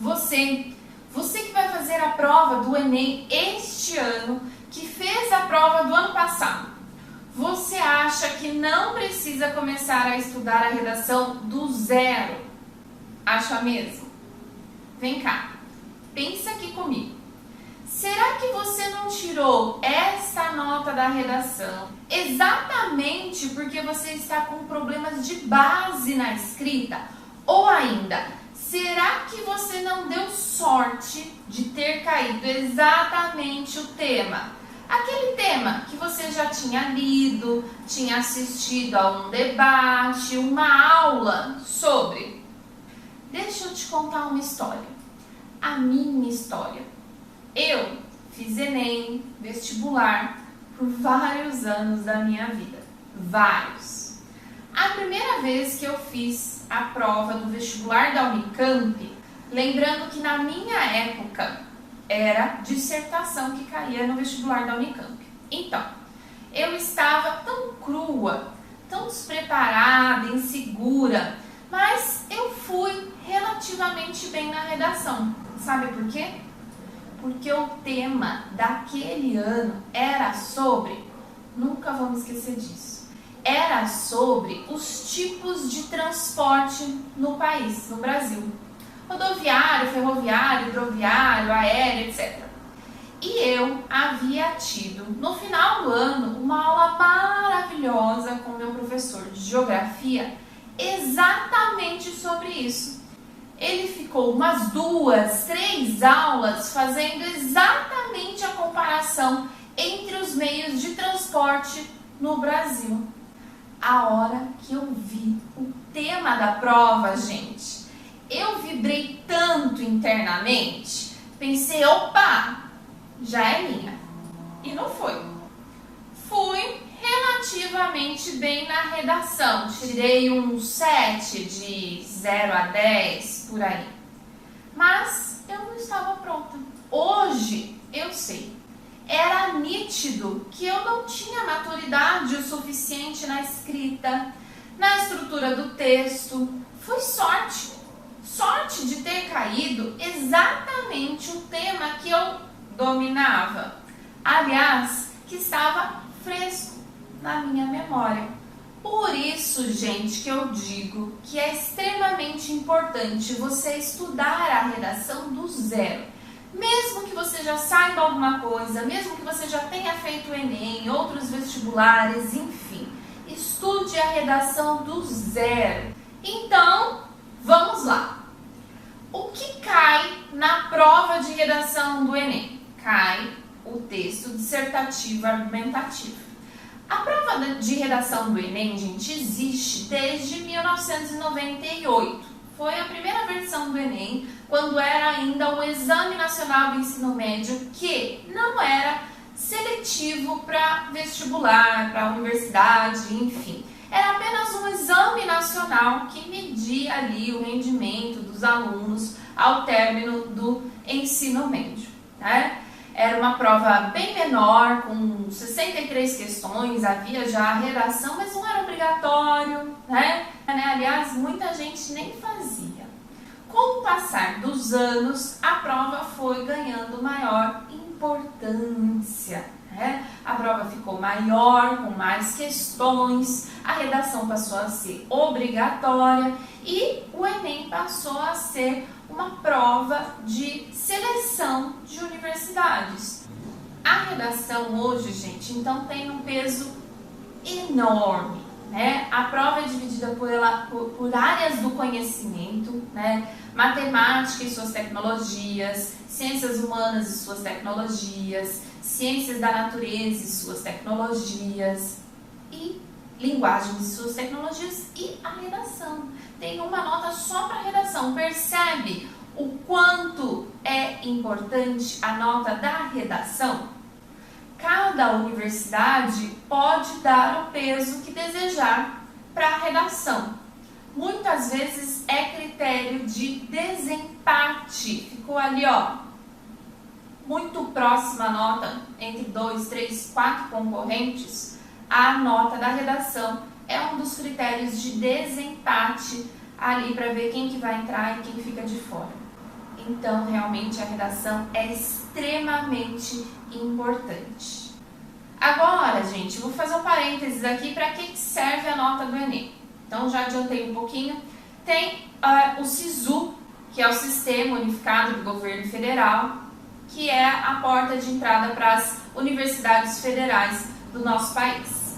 Você que vai fazer a prova do Enem este ano, que fez a prova do ano passado, você acha que não precisa começar a estudar a redação do zero? Acha mesmo? Vem cá, pensa aqui comigo. Será que você não tirou essa nota da redação exatamente porque você está com problemas de base na escrita? Ou ainda, será que você não deu sorte de ter caído exatamente o tema? Aquele tema que você já tinha lido, tinha assistido a um debate, uma aula sobre. Deixa eu te contar uma história. A minha história. Eu fiz Enem, vestibular, por vários anos da minha vida. Vários. A primeira vez que eu fiz a prova do vestibular da Unicamp, lembrando que na minha época era dissertação que caía no vestibular da Unicamp. Então, eu estava tão crua, tão despreparada, insegura, mas eu fui relativamente bem na redação. Sabe por quê? Porque o tema daquele ano era sobre, nunca vamos esquecer disso, era sobre os tipos de transporte no país, no Brasil. Rodoviário, ferroviário, hidroviário, aéreo, etc. E eu havia tido, no final do ano, uma aula maravilhosa com meu professor de geografia, exatamente sobre isso. Ele ficou umas 2, 3 aulas fazendo exatamente a comparação entre os meios de transporte no Brasil. A hora que eu vi o tema da prova, gente, eu vibrei tanto internamente, pensei, opa, já é minha. E não foi. Fui relativamente bem na redação, tirei um 7 de 0 a 10, por aí. Mas eu não estava pronta. Hoje eu sei. Era nítido que eu não tinha maturidade o suficiente na escrita, na estrutura do texto. Foi sorte. Sorte de ter caído exatamente o tema que eu dominava. Aliás, que estava fresco na minha memória. Por isso, gente, que eu digo que é extremamente importante você estudar a redação do zero. Mesmo que você já saiba alguma coisa, mesmo que você já tenha feito o Enem, outros vestibulares, enfim, estude a redação do zero. Então, vamos lá. O que cai na prova de redação do Enem? Cai o texto dissertativo argumentativo. A prova de redação do Enem, gente, existe desde 1998. Foi a primeira versão do Enem, quando era ainda um Exame Nacional do Ensino Médio, que não era seletivo para vestibular, para universidade, enfim. Era apenas um exame nacional que media ali o rendimento dos alunos ao término do ensino médio, né? Era uma prova bem menor, com 63 questões, havia já a redação, mas não era obrigatório, né? Aliás, muita gente nem fazia. Com o passar dos anos, a prova foi ganhando maior importância, né? A prova ficou maior, com mais questões, a redação passou a ser obrigatória e o Enem passou a ser uma prova de seleção de universidades. A redação hoje, gente, então tem um peso enorme, né? A prova é dividida por áreas do conhecimento, né? Matemática e suas tecnologias, ciências humanas e suas tecnologias, ciências da natureza e suas tecnologias, e linguagem e suas tecnologias, e a redação. Tem uma nota só para redação. Percebe o quanto é importante a nota da redação? Cada universidade pode dar o peso que desejar para a redação. Muitas vezes é critério de desempate. Ficou ali, ó, muito próxima a nota entre 2, 3, 4 concorrentes. A nota da redação é um dos critérios de desempate ali para ver quem que vai entrar e quem fica de fora. Então, realmente, a redação é extremamente importante. Agora, gente, vou fazer um parênteses aqui para que serve a nota do Enem. Então, já adiantei um pouquinho. Tem o SISU, que é o Sistema Unificado do Governo Federal, que é a porta de entrada para as universidades federais do nosso país.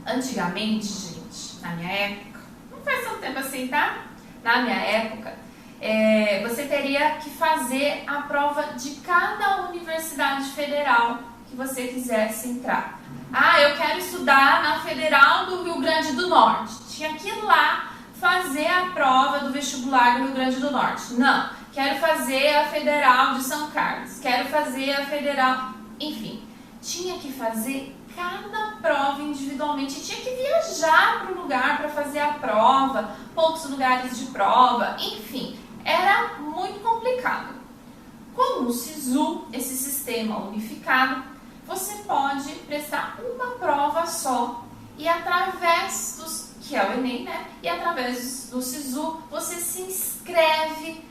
Antigamente, gente, na minha época, não faz tanto tempo assim, tá? Na minha época, você teria que fazer a prova de cada universidade federal que você quisesse entrar. Ah, eu quero estudar na Federal do Rio Grande do Norte. Tinha que ir lá fazer a prova do vestibular do Rio Grande do Norte. Não, quero fazer a Federal de São Carlos, quero fazer a Federal... Enfim, tinha que fazer cada prova individualmente, tinha que viajar para o lugar para fazer a prova, poucos lugares de prova, enfim, era muito complicado. Com o SISU, esse sistema unificado, você pode prestar uma prova só e através dos, que é o Enem, né? E através do SISU você se inscreve,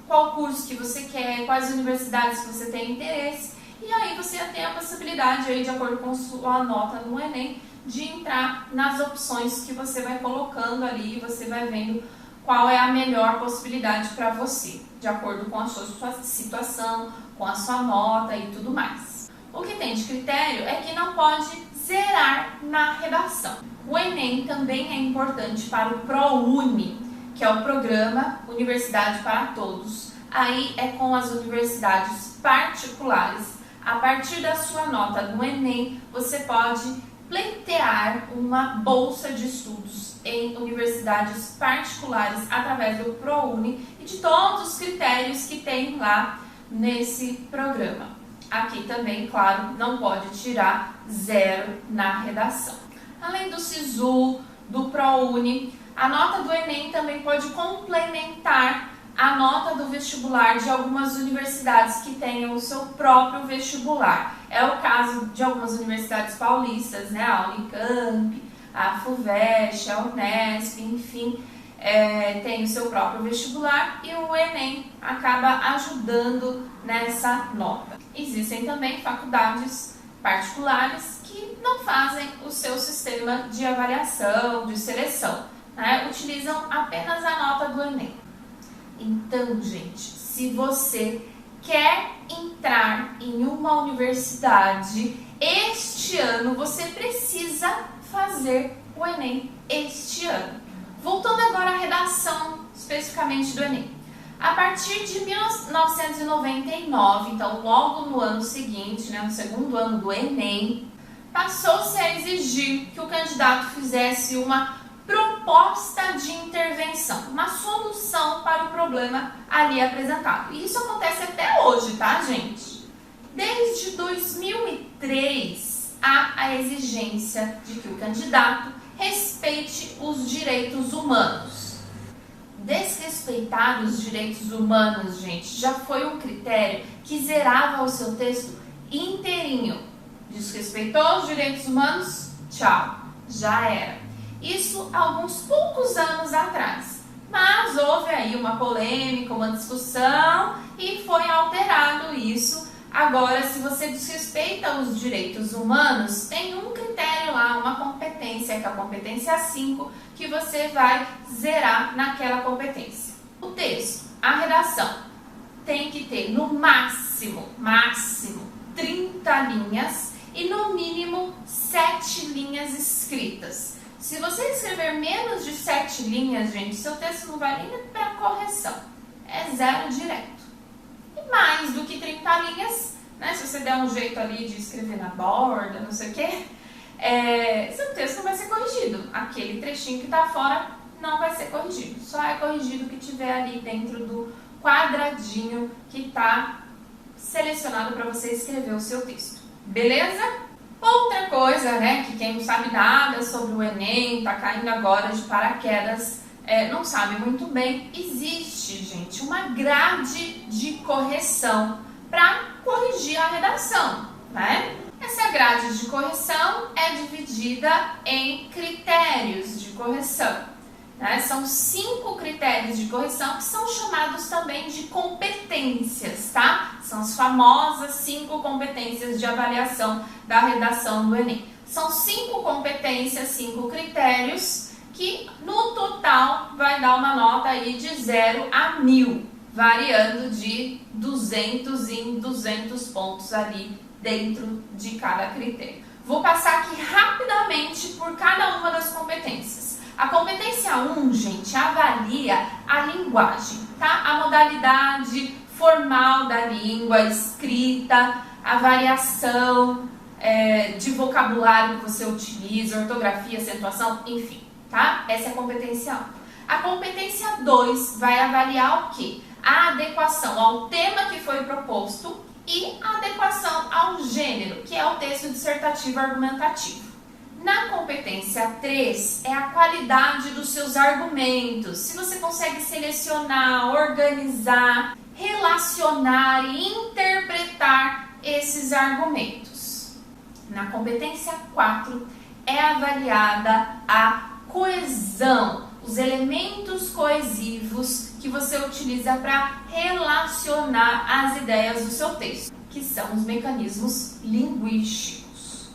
qual curso que você quer, quais universidades que você tem interesse, e aí você tem a possibilidade, aí, de acordo com sua nota no Enem, de entrar nas opções que você vai colocando ali, e você vai vendo qual é a melhor possibilidade para você, de acordo com a sua situação, com a sua nota e tudo mais. O que tem de critério é que não pode zerar na redação. O Enem também é importante para o ProUni, que é o Programa Universidade para Todos. Aí é com as universidades particulares. A partir da sua nota no Enem, você pode pleitear uma bolsa de estudos em universidades particulares através do ProUni e de todos os critérios que tem lá nesse programa. Aqui também, claro, não pode tirar 0 na redação. Além do SISU, do ProUni, a nota do Enem também pode complementar a nota do vestibular de algumas universidades que tenham o seu próprio vestibular. É o caso de algumas universidades paulistas, né? A Unicamp, a FUVEST, a Unesp, enfim, tem o seu próprio vestibular e o Enem acaba ajudando nessa nota. Existem também faculdades particulares que não fazem o seu sistema de avaliação, de seleção, né? Utilizam apenas a nota do Enem. Então, gente, se você quer entrar em uma universidade este ano, você precisa fazer o Enem este ano. Voltando agora à redação especificamente do Enem. A partir de 1999, então logo no ano seguinte, né, no segundo ano do Enem, passou-se a exigir que o candidato fizesse uma proposta de intervenção, uma solução para o problema ali apresentado. E isso acontece até hoje, tá, gente? Desde 2003, há a exigência de que o candidato respeite os direitos humanos. Desrespeitar os direitos humanos, gente, já foi um critério que zerava o seu texto inteirinho. Desrespeitou os direitos humanos? Tchau, já era. Isso há alguns poucos anos atrás, mas houve aí uma polêmica, uma discussão e foi alterado isso. Agora, se você desrespeita os direitos humanos, tem um critério lá, uma competência, que é a competência 5, que você vai zerar naquela competência. O texto, a redação, tem que ter no máximo 30 linhas e no mínimo 7 linhas escritas. Se você escrever menos de 7 linhas, gente, seu texto não vai nem para correção. É 0 direto. E mais do que 30 linhas, né? Se você der um jeito ali de escrever na borda, não sei o quê, seu texto não vai ser corrigido. Aquele trechinho que está fora não vai ser corrigido. Só é corrigido o que tiver ali dentro do quadradinho que está selecionado para você escrever o seu texto. Beleza? Outra coisa, né, que quem não sabe nada sobre o Enem, está caindo agora de paraquedas, não sabe muito bem, existe, gente, uma grade de correção para corrigir a redação, né? Essa grade de correção é dividida em critérios de correção. né? São 5 critérios de correção que são chamados também de competências, tá? São as famosas 5 competências de avaliação da redação do Enem. São 5 competências, 5 critérios, que no total vai dar uma nota aí de 0 a 1000, variando de 200 em 200 pontos ali dentro de cada critério. Vou passar aqui rapidamente por cada uma das competências. A competência 1, gente, avalia a linguagem, tá? A modalidade formal da língua, escrita, a variação de vocabulário que você utiliza, ortografia, acentuação, enfim, tá? Essa é a competência 1. A competência 2 vai avaliar o quê? A adequação ao tema que foi proposto e a adequação ao gênero, que é o texto dissertativo argumentativo. Na competência 3 é a qualidade dos seus argumentos, se você consegue selecionar, organizar, relacionar e interpretar esses argumentos. Na competência 4 é avaliada a coesão, os elementos coesivos que você utiliza para relacionar as ideias do seu texto, que são os mecanismos linguísticos.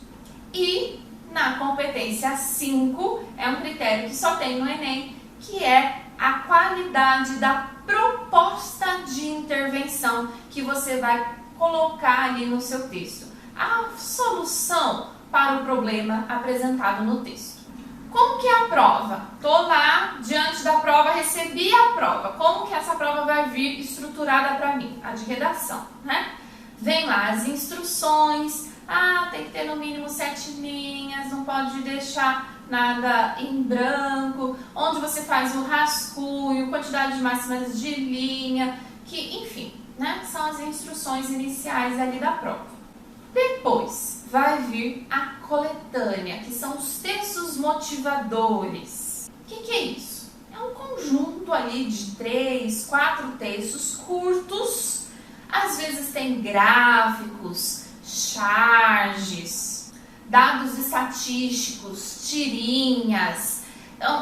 E na competência 5 é um critério que só tem no Enem, que é a qualidade da proposta de intervenção que você vai colocar ali no seu texto. A solução para o problema apresentado no texto. Como que é a prova? Estou lá diante da prova, recebi a prova. Como que essa prova vai vir estruturada para mim? A de redação, né? Vem lá as instruções. Tem que ter no mínimo 7 linhas, não pode deixar nada em branco. Onde você faz o rascunho, quantidade máximas de linha, que, enfim, né? São as instruções iniciais ali da prova. Depois vai vir a coletânea, que são os textos motivadores. O que é isso? É um conjunto ali de 3, 4 textos curtos. Às vezes tem gráficos, charges, dados estatísticos, tirinhas,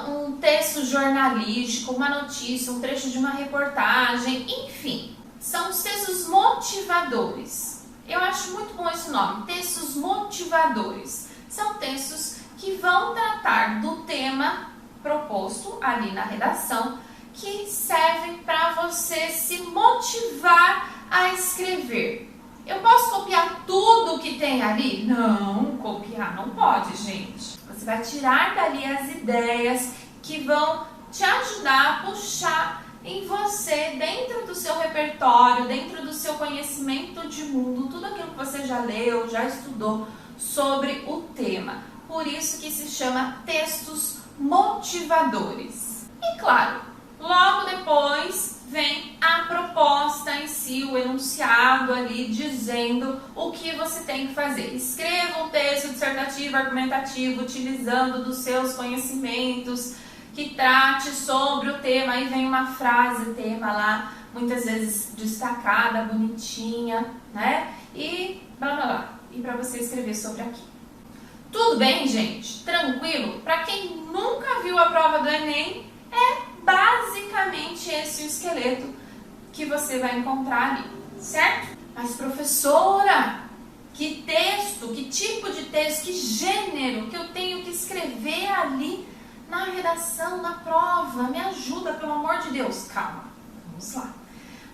um texto jornalístico, uma notícia, um trecho de uma reportagem, enfim. São os textos motivadores. Eu acho muito bom esse nome, textos motivadores. São textos que vão tratar do tema proposto ali na redação, que servem para você se motivar a escrever. Eu posso copiar tudo que tem ali? Não, copiar não pode, gente. Você vai tirar dali as ideias que vão te ajudar a puxar em você, dentro do seu repertório, dentro do seu conhecimento de mundo, tudo aquilo que você já leu, já estudou sobre o tema. Por isso que se chama textos motivadores. E claro, logo depois vem a proposta em si, o enunciado ali dizendo o que você tem que fazer. Escreva um texto dissertativo, argumentativo, utilizando dos seus conhecimentos, que trate sobre o tema. Aí vem uma frase tema lá, muitas vezes destacada, bonitinha, né? E blá blá blá. E para você escrever sobre aquilo. Tudo bem, gente? Tranquilo? Para quem nunca viu a prova do Enem, é basicamente esse o esqueleto que você vai encontrar ali, certo? Mas professora, que texto, que tipo de texto, que gênero que eu tenho que escrever ali na redação, na prova? Me ajuda, pelo amor de Deus. Calma, vamos lá.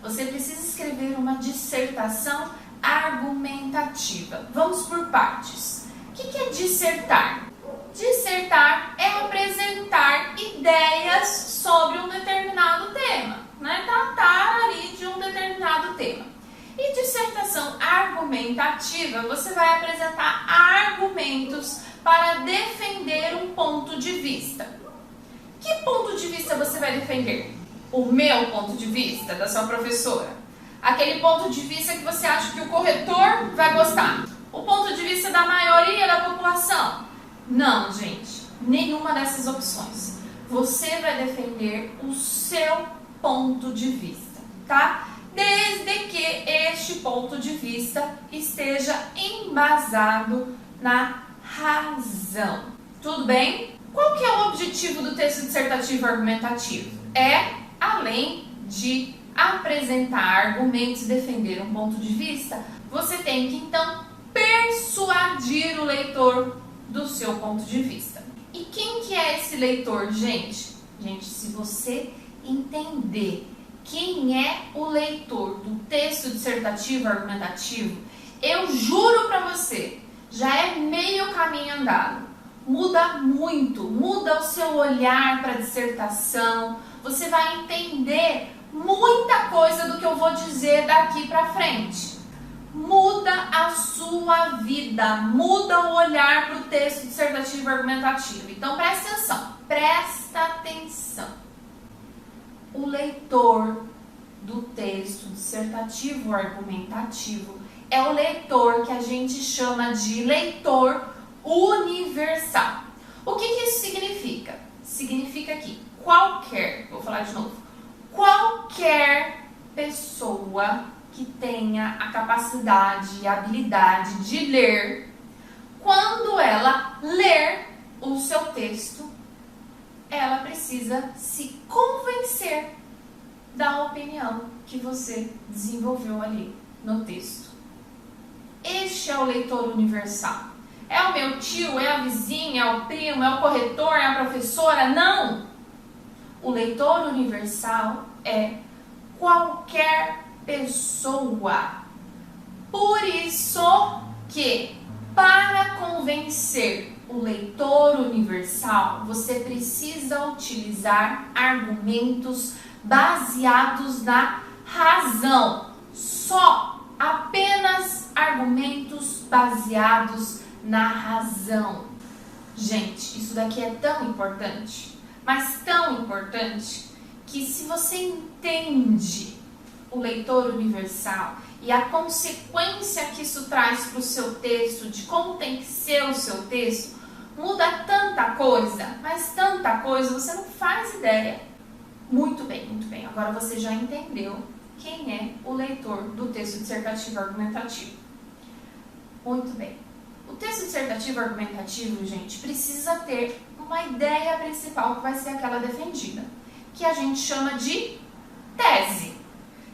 Você precisa escrever uma dissertação argumentativa. Vamos por partes. O que é dissertar? Dissertar é apresentar ideias sobre um determinado tema, né? Tratar ali de um determinado tema. E dissertação argumentativa, você vai apresentar argumentos para defender um ponto de vista. Que ponto de vista você vai defender? O meu ponto de vista, da sua professora? Aquele ponto de vista que você acha que o corretor vai gostar? O ponto de vista da maioria da população? Não, gente, nenhuma dessas opções. Você vai defender o seu ponto de vista, tá? Desde que este ponto de vista esteja embasado na razão. Tudo bem? Qual que é o objetivo do texto dissertativo argumentativo? Além de apresentar argumentos e defender um ponto de vista, você tem que, então, persuadir o leitor do seu ponto de vista. E quem que é esse leitor, gente? Gente, se você entender quem é o leitor do texto dissertativo argumentativo, eu juro para você, já é meio caminho andado. Muda muito, muda o seu olhar para a dissertação, você vai entender muita coisa do que eu vou dizer daqui para frente. Muda a sua vida, muda o olhar para o texto dissertativo argumentativo. Então presta atenção. O leitor do texto dissertativo argumentativo é o leitor que a gente chama de leitor universal. O que isso significa? Significa que vou falar de novo, qualquer pessoa que tenha a capacidade e a habilidade de ler, quando ela ler o seu texto, ela precisa se convencer da opinião que você desenvolveu ali no texto. Este é o leitor universal. É o meu tio, é a vizinha, é o primo, é o corretor, é a professora? Não! O leitor universal é qualquer pessoa. Por isso que, para convencer o leitor universal, você precisa utilizar argumentos baseados na razão. Apenas argumentos baseados na razão. Gente, isso daqui é tão importante, mas tão importante, que se você entende o leitor universal e a consequência que isso traz para o seu texto, de como tem que ser o seu texto, muda tanta coisa, mas tanta coisa, você não faz ideia. Muito bem, muito bem. Agora você já entendeu quem é o leitor do texto dissertativo argumentativo. Muito bem. O texto dissertativo argumentativo, gente, precisa ter uma ideia principal que vai ser aquela defendida, que a gente chama de tese.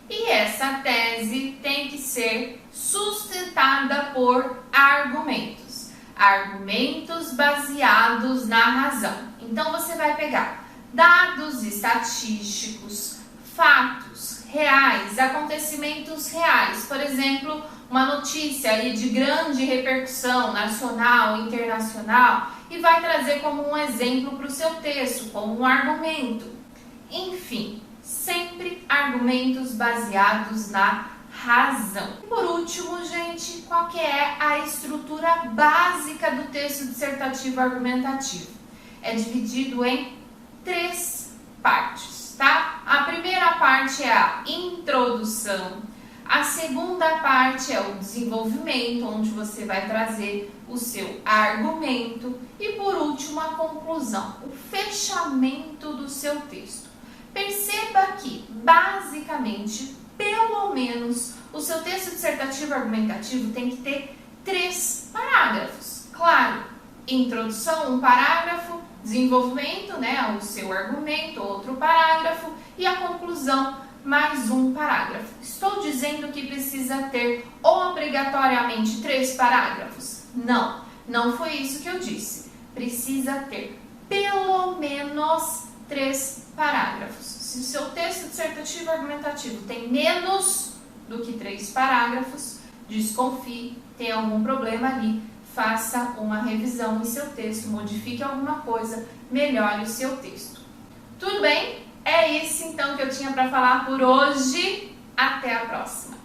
E essa tese tem que ser sustentada por argumentos. Argumentos baseados na razão. Então você vai pegar dados estatísticos, fatos reais, acontecimentos reais. Por exemplo, uma notícia aí de grande repercussão nacional, internacional, e vai trazer como um exemplo para o seu texto, como um argumento. Enfim, sempre argumentos baseados na razão. E por último, gente, qual que é a estrutura básica do texto dissertativo argumentativo? É dividido em 3 partes, tá? A primeira parte é a introdução, a segunda parte é o desenvolvimento, onde você vai trazer o seu argumento, e por último a conclusão, o fechamento do seu texto. Perceba que, basicamente, pelo menos, o seu texto dissertativo argumentativo tem que ter 3 parágrafos. Claro, introdução, 1 parágrafo, desenvolvimento, né, o seu argumento, outro parágrafo, e a conclusão, mais 1 parágrafo. Estou dizendo que precisa ter obrigatoriamente 3 parágrafos? Não, não foi isso que eu disse. Precisa ter pelo menos 3 parágrafos. Se o seu texto dissertativo argumentativo tem menos do que 3 parágrafos, desconfie, tem algum problema ali, faça uma revisão em seu texto, modifique alguma coisa, melhore o seu texto. Tudo bem? É isso então que eu tinha para falar por hoje. Até a próxima!